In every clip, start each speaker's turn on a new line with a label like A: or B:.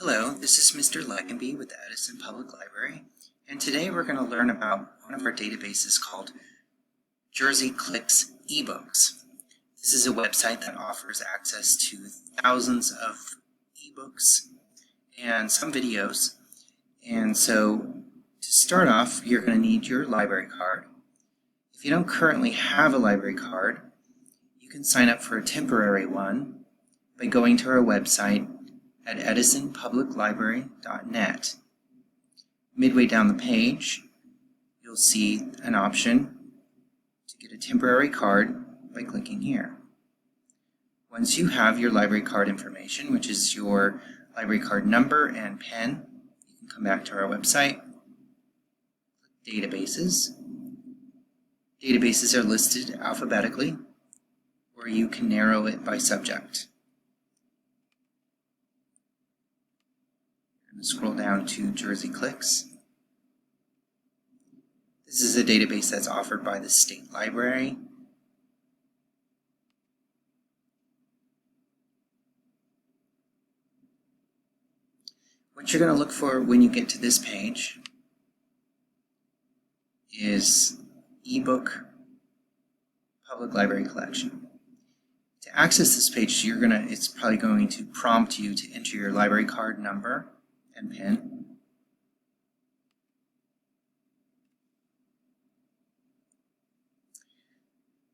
A: Hello, this is Mr. Leckenby with the Edison Public Library, and today we're going to learn about one of our databases called JerseyClicks eBooks. This is a website that offers access to thousands of eBooks and some videos. And so to start off, you're going to need your library card. If you don't currently have a library card, you can sign up for a temporary one by going to our website at edisonpubliclibrary.net. Midway down the page, you'll see an option to get a temporary card by clicking here. Once you have your library card information, which is your library card number and PIN, you can come back to our website, click Databases. Databases are listed alphabetically, or you can narrow it by subject. Scroll down to JerseyClicks. This is a database that's offered by the State Library. What you're going to look for when you get to this page is eBook Public Library Collection. To access this page, it's probably going to prompt you to enter your library card number and PIN.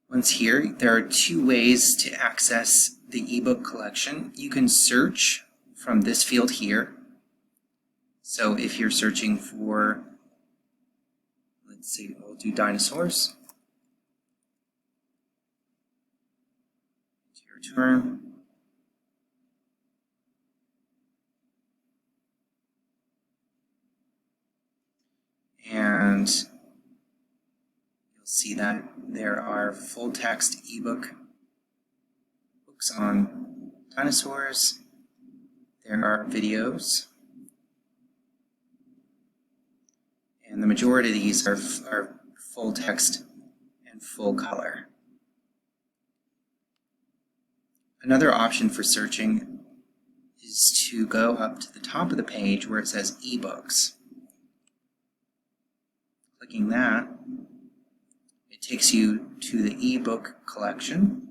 A: Once here, there are two ways to access the ebook collection. You can search from this field here. So if you're searching for, let's see, we'll do dinosaurs. It's your turn. And you'll see that there are full text ebook books on dinosaurs. There are videos. And the majority of these are full text and full color. Another option for searching is to go up to the top of the page where it says eBooks. Clicking that, it takes you to the ebook collection.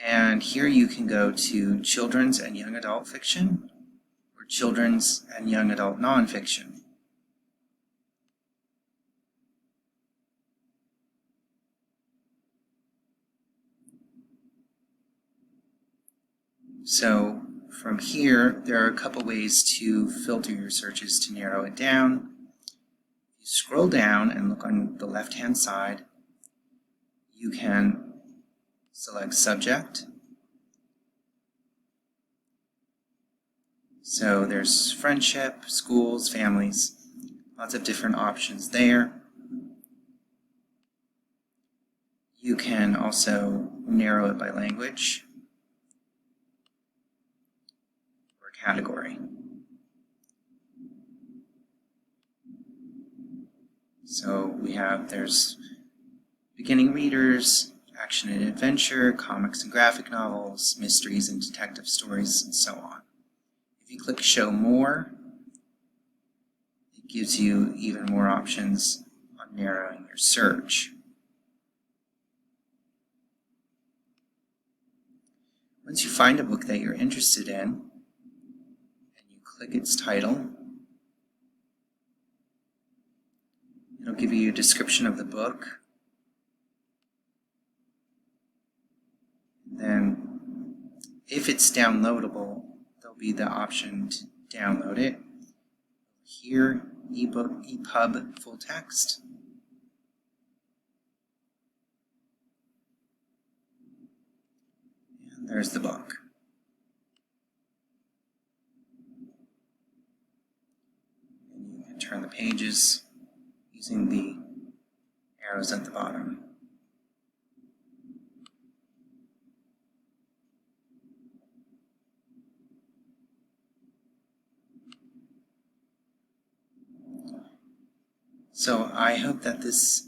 A: And here you can go to children's and young adult fiction or children's and young adult nonfiction. So from here, there are a couple ways to filter your searches to narrow it down. You scroll down and look on the left-hand side. You can select subject. So there's friendship, schools, families, lots of different options there. You can also narrow it by language or category. So there's beginning readers, action and adventure, comics and graphic novels, mysteries and detective stories, and so on. If you click Show More, it gives you even more options on narrowing your search. Once you find a book that you're interested in, and you click its title, it'll give you a description of the book. Then, if it's downloadable, there'll be the option to download it. Here, ebook, EPUB, full text. And there's the book. And you can turn the pages using the arrows at the bottom. So I hope that this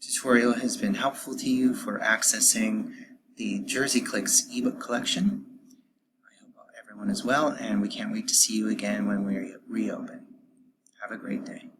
A: tutorial has been helpful to you for accessing the JerseyClicks ebook collection. I hope everyone is well, and we can't wait to see you again when we reopen. Have a great day.